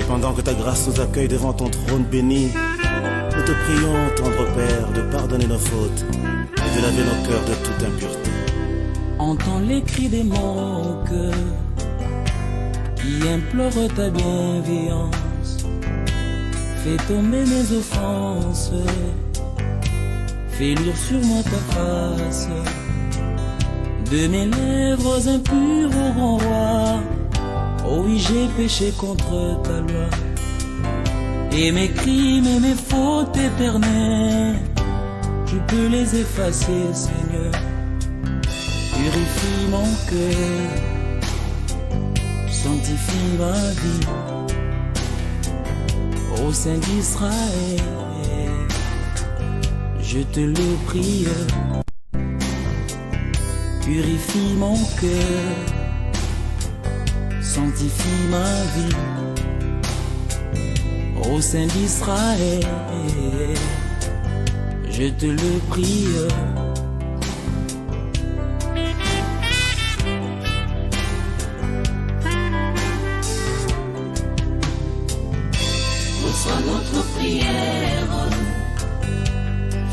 Pendant que ta grâce nous accueille devant ton trône béni, nous te prions, tendre Père, de pardonner nos fautes et de laver nos cœurs de toute impureté. Entends les cris de mon cœur qui implore ta bienveillance. Fais tomber mes offenses, fais lire sur moi ta face. De mes lèvres impures au grand roi, oh oui, j'ai péché contre ta loi. Et mes crimes et mes fautes éternelles, tu peux les effacer, Seigneur. Purifie mon cœur, sanctifie ma vie, ô Saint d'Israël, je te le prie. Purifie mon cœur, sanctifie ma vie, ô Saint d'Israël, je te le prie. Reçois notre prière,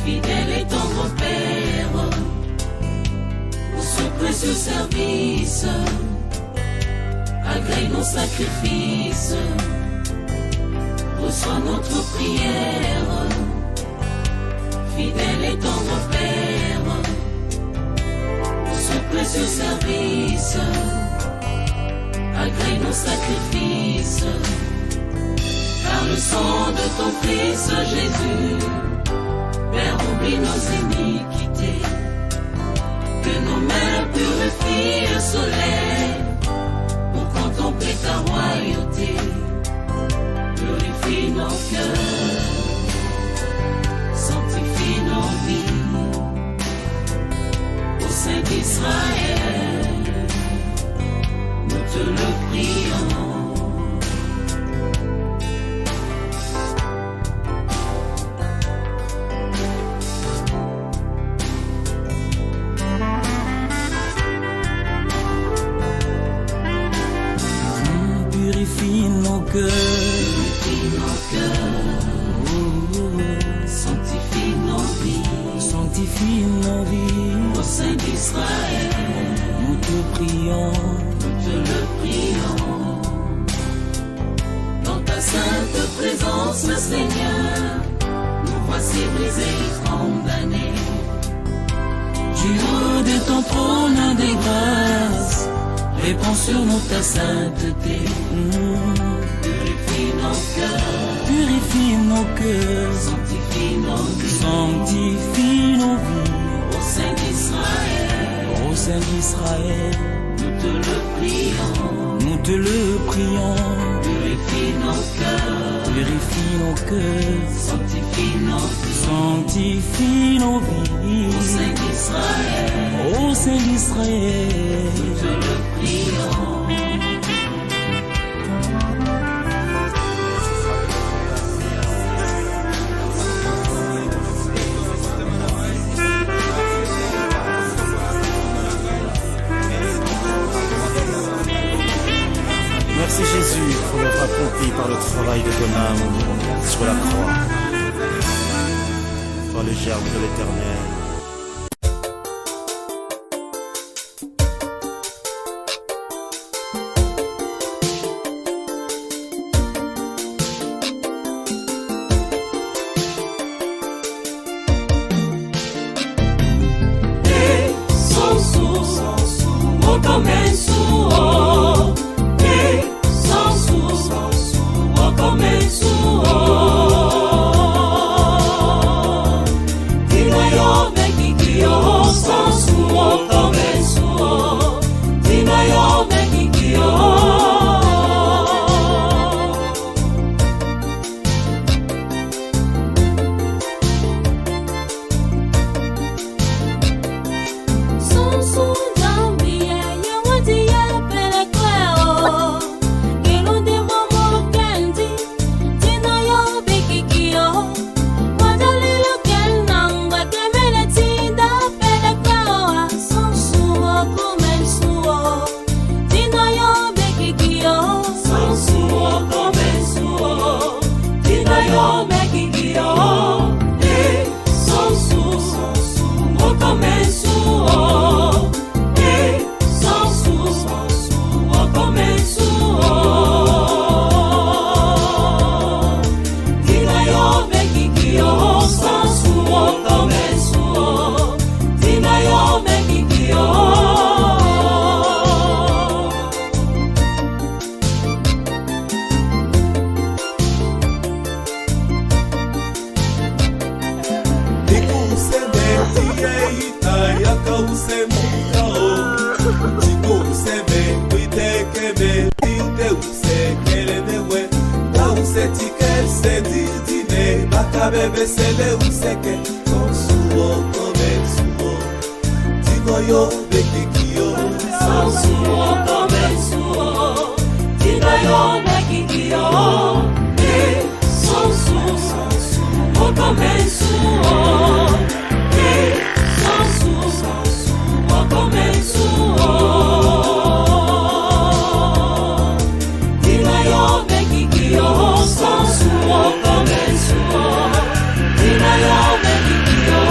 fidèle et tendre Père, pour ce précieux service, agrée nos sacrifices. Reçois notre prière, fidèle et tendre Père, pour ce précieux service, agrée nos sacrifices. Par le sang de ton Fils Jésus, Père, oublie nos iniquités, que nos mains purifient le soleil, pour contempler ta royauté. Purifie nos cœurs, sanctifie nos vies, au Saint d'Israël, nous te le prions. Purifie nos cœurs, Sanctifie nos vies, sanctifie nos vies, au Saint d'Israël, nous te prions. nous te le prions. Dans ta sainte présence, Seigneur, nous voici brisés et condamnés. Du haut de ton trône des grâces, répands sur nous ta sainteté. Purifie nos cœurs, Purifie nos cœurs, sanctifie nos vies, sanctifie nos vies, au Saint d'Israël, ô Saint d'Israël, nous te le prions. nous te le prions. Purifie nos cœurs, Purifie nos cœurs, sanctifie nos vies, sanctifie nos vies, au Saint d'Israël, ô Saint d'Israël. nous te le prions. Merci Jésus pour l'œuvre accomplie par le travail de ton âme sur la croix. Toi le germe de l'Éternel. Son, son, down, yeah, yeah, what do you Tiko useme, wite keme, tite use kelene we. Wa use tike se dine, baka bebe sele useke. Sonsuo kome suo, tiko yo bekikio. Sonsuo kome suo, tiko yo bekikio. Sonsuo kome suo, sonsuo kome suo. Tiko yo bekikio, sonsuo kome suo, tiko yo bekikio.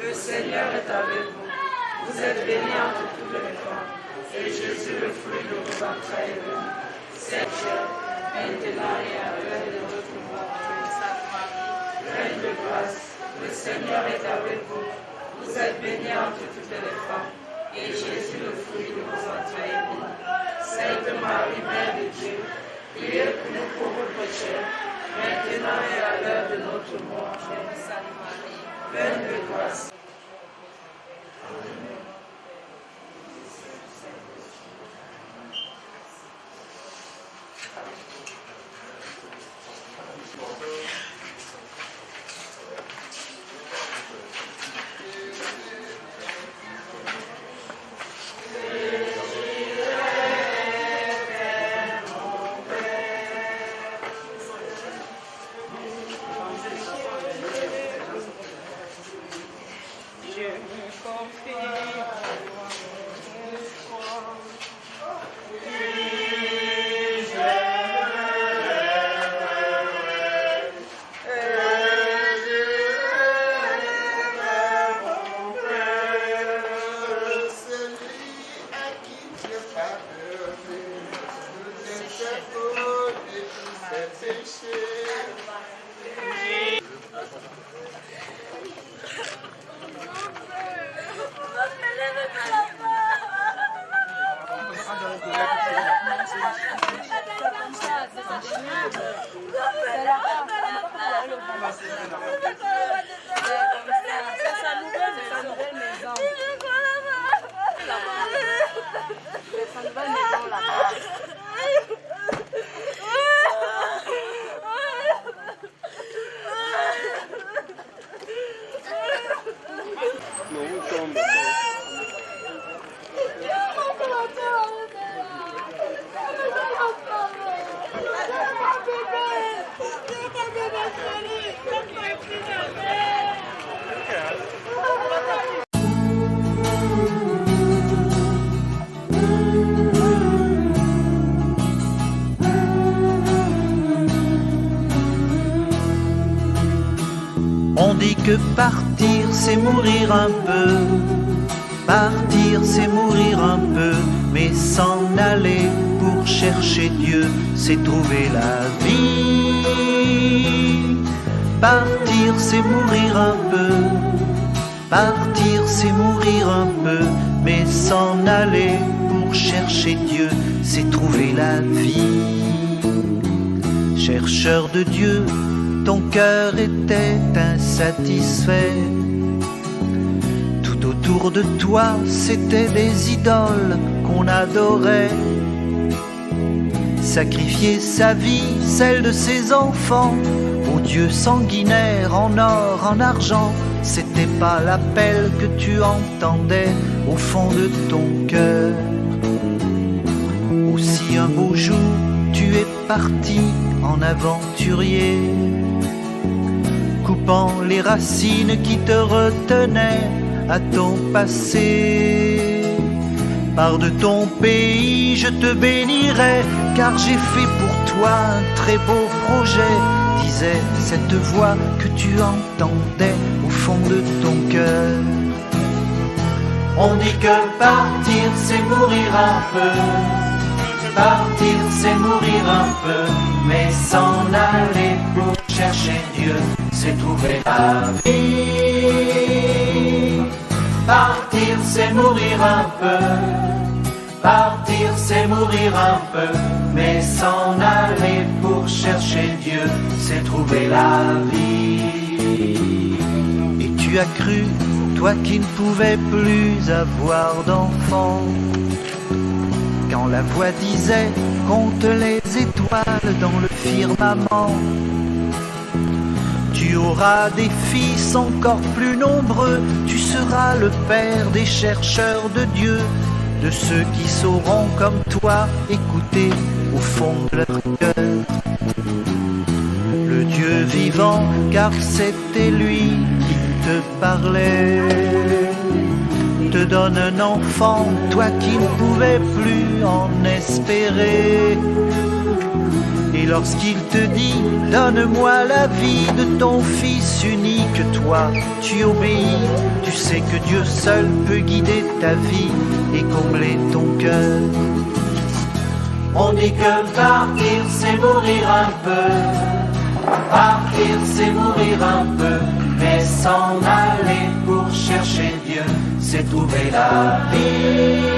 Le Seigneur est avec vous. Vous êtes bénie entre toutes les femmes, et Jésus, le fruit de vos entrailles, est béni. Sainte maintenant et à l'heure de notre mort. Sainte Marie, Reine de grâce, le Seigneur est avec vous. Vous êtes bénie entre toutes les femmes, et Jésus, le fruit de vos entrailles, est béni. Sainte Marie, Mère de Dieu, priez pour nous pauvres pécheurs, maintenant et à l'heure de notre mort. Sainte Marie, Reine de grâce. On dit que partir c'est mourir un peu, partir c'est mourir un peu, mais s'en aller pour chercher Dieu, c'est trouver la vie. Partir c'est mourir un peu, partir c'est mourir un peu, mais s'en aller pour chercher Dieu, c'est trouver la vie. Chercheur de Dieu, ton cœur était insatisfait. Tout autour de toi, c'était des idoles qu'on adorait. Sacrifier sa vie, celle de ses enfants, aux dieux sanguinaires en or, en argent, c'était pas l'appel que tu entendais au fond de ton cœur. Aussi un beau jour, tu es parti en aventurier, coupant les racines qui te retenaient à ton passé. Pars de ton pays, je te bénirai, car j'ai fait pour toi un très beau projet, disait cette voix que tu entendais au fond de ton cœur. On dit que partir c'est mourir un peu, partir c'est mourir un peu, mais s'en aller pour chercher Dieu, c'est trouver la vie. Partir c'est mourir un peu, partir c'est mourir un peu, mais s'en aller pour chercher Dieu, c'est trouver la vie. Et tu as cru toi qui ne pouvais plus avoir d'enfant. Quand la voix disait compte les étoiles dans le firmament, tu auras des fils encore plus nombreux, tu seras le père des chercheurs de Dieu, de ceux qui sauront comme toi écouter au fond de leur cœur le Dieu vivant, car c'était lui qui te parlait. Te donne un enfant, toi qui ne pouvais plus en espérer. Et lorsqu'il te dit, donne-moi la vie de ton fils unique, toi, tu obéis, tu sais que Dieu seul peut guider ta vie et combler ton cœur. On dit que partir c'est mourir un peu, partir c'est mourir un peu, mais s'en aller pour chercher Dieu, c'est trouver la vie.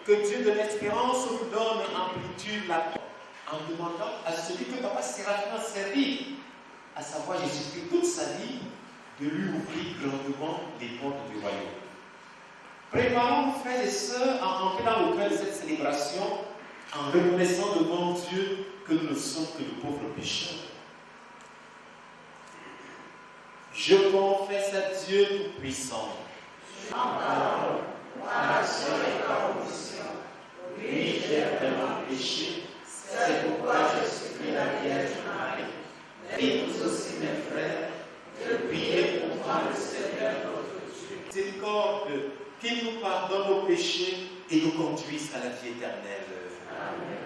Que Dieu de l'espérance vous donne amplitude en demandant à celui que Papa Séraphin a servi, à savoir Jésus-Christ, toute sa vie, de lui ouvrir grandement les portes du royaume. Préparons, frères et sœurs, à entrer dans le cœur de cette célébration en reconnaissant devant Dieu que nous ne sommes que de pauvres pécheurs. Je confesse à Dieu Tout-Puissant. Oui, j'ai vraiment péché, c'est pourquoi je supplie la Vierge Marie, et vous aussi mes frères, de prier pour moi le Seigneur notre Dieu. Miséricorde, qu'il nous pardonne nos péchés et nous conduise à la vie éternelle. Amen.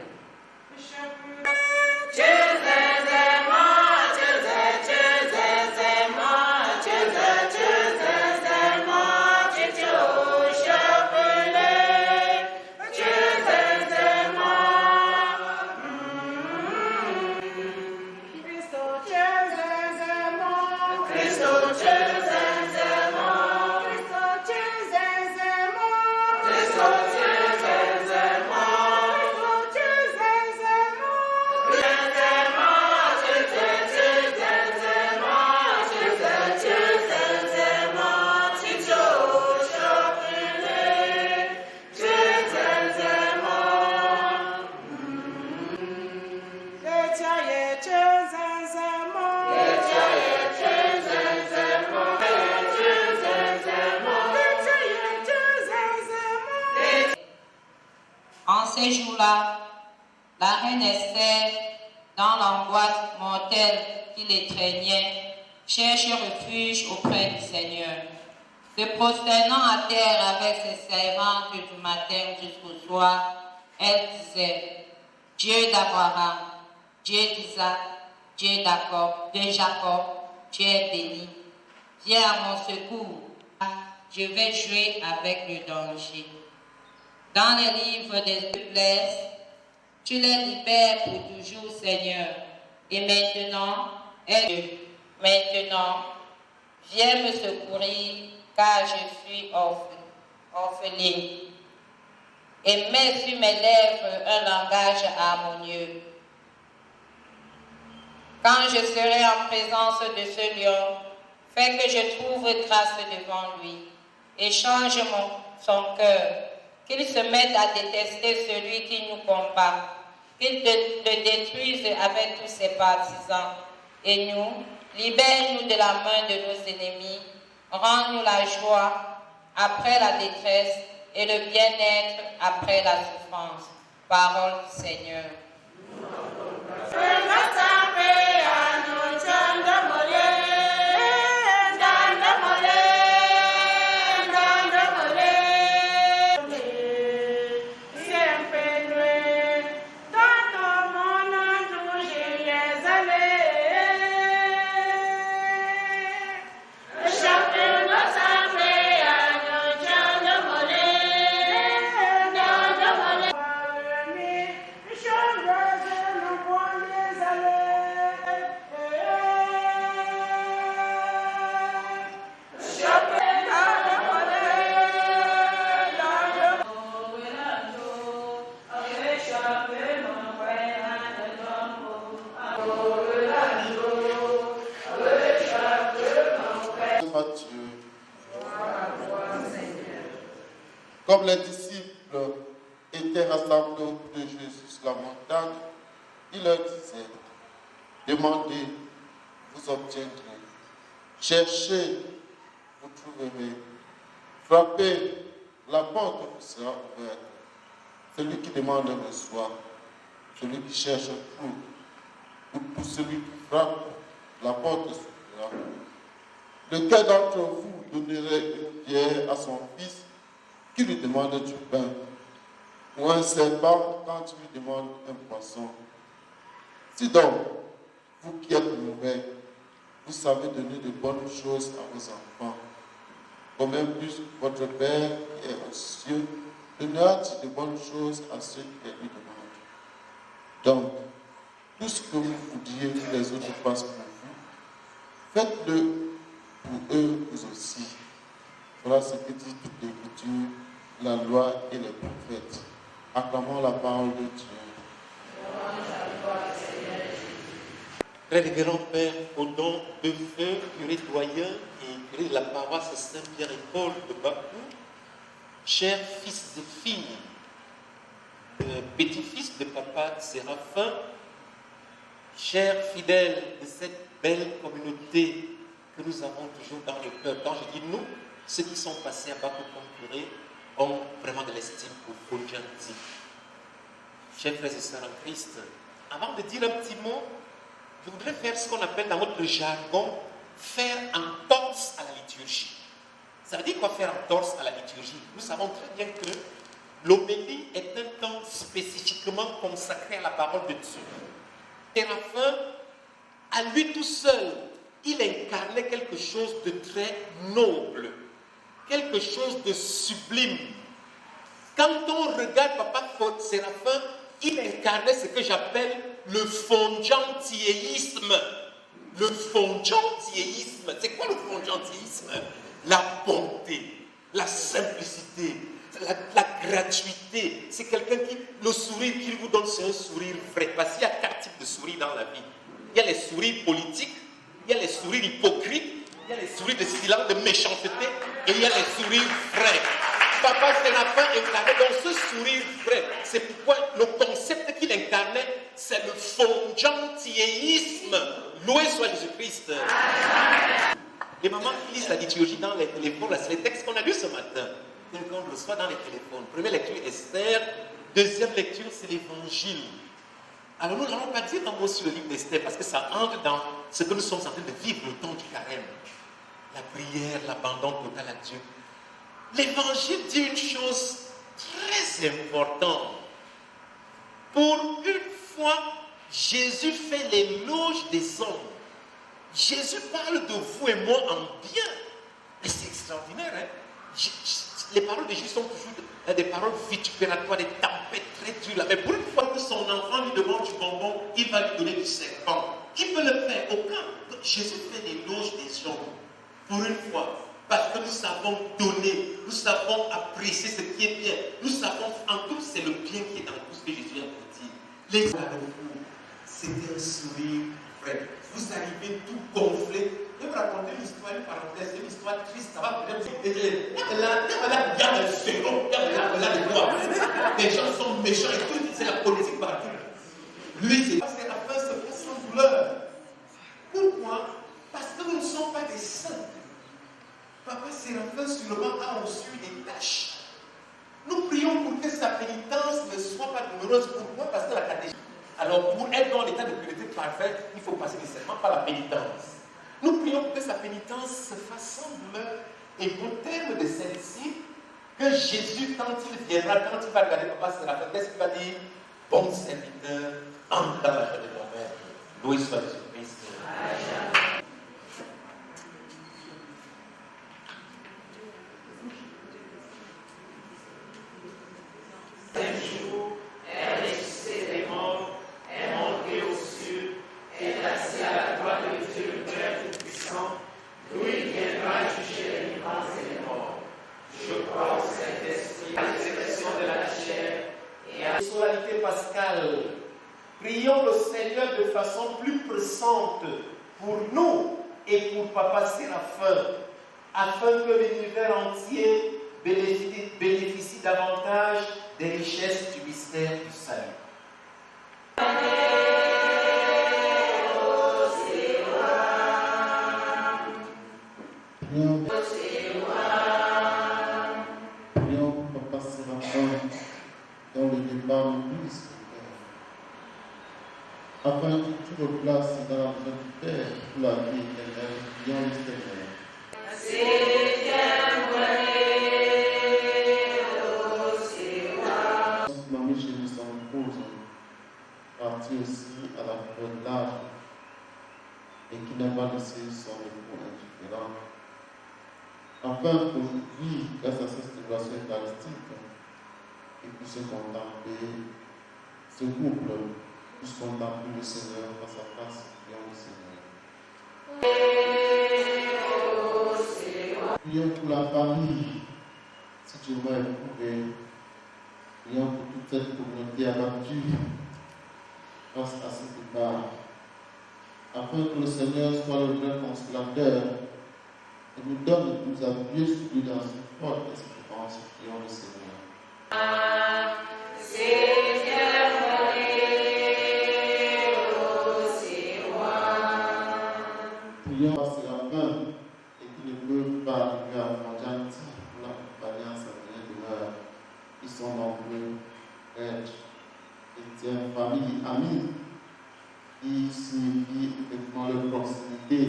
En ces jours-là, la reine Esther, dans l'angoisse mortelle qui l'étreignait, cherche refuge auprès du Seigneur. Se prosternant à terre avec ses servantes du matin jusqu'au soir, elle disait: Dieu d'Abraham, Dieu d'Isaac, Dieu de Jacob, tu es béni. Viens à mon secours. Je vais jouer avec le danger. Dans les livres des faiblesses, tu les libères pour toujours, Seigneur. Et maintenant, viens me secourir, car je suis orpheline. Et mets sur mes lèvres un langage harmonieux. Quand je serai en présence de ce lion, fais que je trouve grâce devant lui. Et change son cœur, qu'il se mette à détester celui qui nous combat, qu'il le détruise avec tous ses partisans. Et nous, libère-nous de la main de nos ennemis, rends-nous la joie après la détresse et le bien-être après la souffrance. Parole du Seigneur. Comme les disciples étaient rassemblés autour de Jésus sur la montagne, il leur disait, demandez, vous obtiendrez. Cherchez, vous trouverez. Frappez, la porte vous sera ouverte. Celui qui demande reçoit. Celui qui cherche trouve. Ou pour celui qui frappe, la porte s'ouvrira. Lequel d'entre vous donnerait une pierre à son fils qui lui demande du pain, ou un serpent quand il lui demande un poisson? Si donc, vous qui êtes mauvais, vous savez donner de bonnes choses à vos enfants, combien plus votre Père qui est aux cieux donnera-t-il de bonnes choses à ceux qui les lui demandent? Donc, tout ce que vous voudriez que les autres fassent pour vous, faites-le pour eux vous aussi. Voilà ce que dit toute l'Écriture, la loi et les prophètes. Acclamons la parole de Dieu. Frères et grands-pères, au nom de feu, curé doyen et curé de la paroisse Saint-Pierre et Paul de Bakou, chers fils et filles, petits-fils de papa Séraphin, chers fidèles de cette belle communauté que nous avons toujours dans le cœur. Quand je dis nous, ceux qui sont passés à Bakou comme curé ont vraiment de l'estime pour Fondianti. Chers frères et sœurs en Christ, avant de dire un petit mot, je voudrais faire ce qu'on appelle dans notre jargon faire entorse à la liturgie. Ça veut dire quoi faire entorse à la liturgie? Nous savons très bien que l'homélie est un temps spécifiquement consacré à la parole de Dieu. Séraphin, à lui tout seul, il incarnait quelque chose de très noble, quelque chose de sublime. Quand on regarde Papa Séraphin, il incarnait ce que j'appelle le fondiantiéisme. Le fondiantiéisme, c'est quoi le fondiantiéisme? La bonté, la simplicité, la gratuité. C'est quelqu'un qui, le sourire qu'il vous donne, c'est un sourire vrai. Parce qu'il y a 4 types de sourires dans la vie. Il y a les sourires politiques, il y a les sourires hypocrites, il y a les sourires de silence, de méchanceté, et il y a les sourires vrais. Papa Séraphin incarnait dans ce sourire vrai. C'est pourquoi le concept qu'il incarnait, c'est le fondiantiéisme. Loué soit Jésus-Christ. Les mamans qui lisent la liturgie dans les téléphones, c'est les textes qu'on a lus ce matin, qu'on reçoit dans les téléphones. Première lecture, Esther. Deuxième lecture, c'est l'Évangile. Alors nous n'allons pas dire un mot sur le livre d'Esther parce que ça entre dans ce que nous sommes en train de vivre le temps du carême. La prière, l'abandon total à Dieu. L'Évangile dit une chose très importante. Pour une fois, Jésus fait l'éloge des hommes. Jésus parle de vous et moi en bien. Et c'est extraordinaire, hein? Les paroles de Jésus sont toujours des paroles vitupératoires, des tempêtes très dures. Mais pour une fois que son enfant lui demande du bonbon, il va lui donner du serpent. Qui peut le faire? Aucun. Jésus fait l'éloge des hommes. Pour une fois. Parce que nous savons donner, nous savons apprécier ce qui est bien. Nous savons, en tout, c'est le bien qui est dans tout ce que Jésus a dit. Les gens avec vous, c'était un sourire vrai. Vous arrivez tout gonflé. Je vais vous raconter l'histoire, une parenthèse, une histoire triste. Ça va peut-être vous aider. Il y a le féron, il y a le droit. Les gens sont méchants et tout, c'est la politique partout. Lui, c'est la fin, se fait sans douleur. Pourquoi? Parce que nous ne sommes pas des saints. Papa Séraphin sûrement a reçu des tâches. Nous prions pour que sa pénitence ne soit pas douloureuse. Pourquoi? Parce que la catéchèse. Alors, pour être dans l'état de pureté parfaite, il faut passer nécessairement par la pénitence. Nous prions pour que sa pénitence se fasse sans douleur. Et au terme de celle-ci, que Jésus, quand il viendra, quand il va regarder Papa Séraphin, qu'est-ce qu'il va dire? Bon serviteur, entre dans la joie de ton Père. Loué soit Jésus-Christ. Solennité pascale. pascale, prions le Seigneur de façon plus pressante pour nous et pour Papa Séraphin, afin que l'univers entier bénéficie davantage des richesses du mystère du salut. Prions pour Papa Séraphin dans le départ le plus spirituel, afin que tout le place dans la maison du Père pour la vie éternelle. Prions le Seigneur. Mamie Jésus s'en pose, parti aussi à la fin de l'âge et qui n'a pas laissé son époux indifférent. Afin qu'aujourd'hui, grâce à cette célébration eucharistique, il puisse contempler ce couple, puisse contempler le Seigneur face à face, prions le Seigneur. Prions pour la famille, si Dieu m'a éprouvé. Prions pour toute cette communauté abattue face à ce départ, afin que le Seigneur soit le vrai consolateur et nous donne de nous appuyer sur lui dans une forte espérance. Prions le Seigneur. Prions à Séraphin et qui ne peuvent pas arriver à Fondianti pour l'accompagner à sa dernière demeure. Ils sont nombreux, prêtres, chrétiens, familles, amis, qui signifient effectivement leur proximité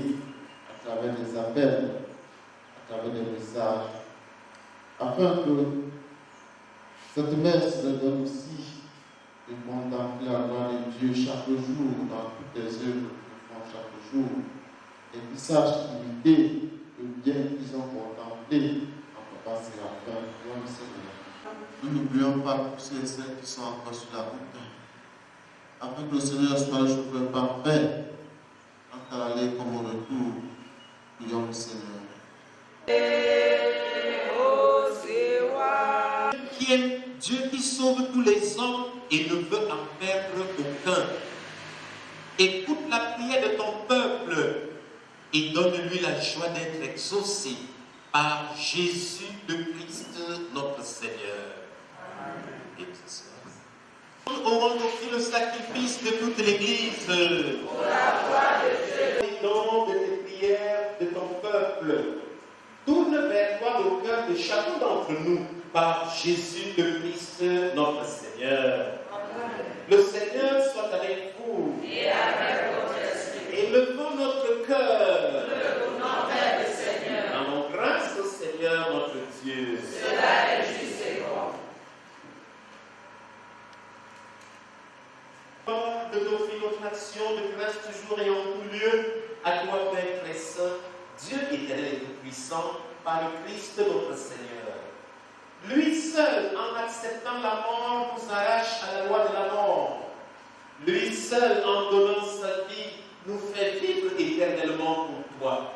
à travers des appels, à travers des messages, afin que cette messe leur donne aussi de contempler la gloire de Dieu chaque jour, dans toutes les œuvres qu'ils font chaque jour, et qu'ils sachent imiter le bien qu'ils ont contemplé en Papa Séraphin. Prions le Seigneur. Nous n'oublions pas tous ceux et celles qui sont encore sur la route, afin que le Seigneur soit le chauffeur parfait, tant à l'aller comme au retour. Prions le Seigneur. Dieu qui sauve tous les hommes et ne veut en perdre aucun. Écoute la prière de ton peuple et donne-lui la joie d'être exaucé par Jésus le Christ, notre Seigneur. Et auront offert le sacrifice de toute l'Église. Pour la gloire de Dieu. Les dons de tes prières de ton peuple. Tourne vers toi le cœur de chacun d'entre nous par Jésus le Christ, notre Seigneur. Amen. Le Seigneur soit avec vous. Et avec votre esprit. Élevons notre cœur. Retournons vers le Seigneur. Rendons grâce au Seigneur notre Dieu. Cela est juste et bon. De t'offrir notre action de grâce toujours et en tout lieu, à toi, Père très saint, Dieu éternel et tout-puissant, par le Christ notre Seigneur. Lui seul, en acceptant la mort, nous arrache à la loi de la mort. Lui seul, en donnant sa vie, nous fait vivre éternellement pour toi.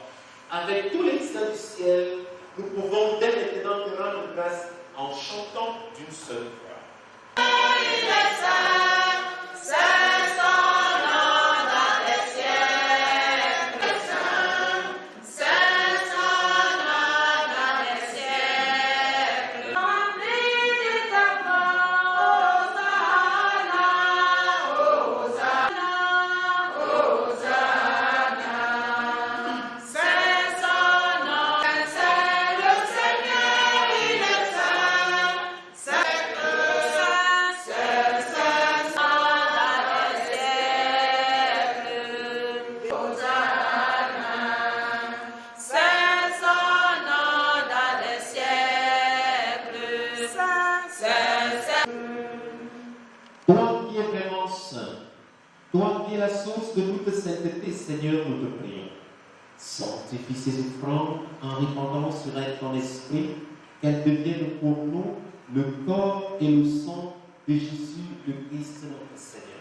Avec tous les saints du ciel, nous pouvons dès maintenant te rendre grâce en chantant d'une seule voix. Toi qui es vraiment saint, toi qui es la source de toute sainteté, Seigneur, nous te prions. Sanctifie ces offrandes en répandant sur elle ton esprit, qu'elles deviennent pour nous le corps et le sang de Jésus, le Christ, notre Seigneur.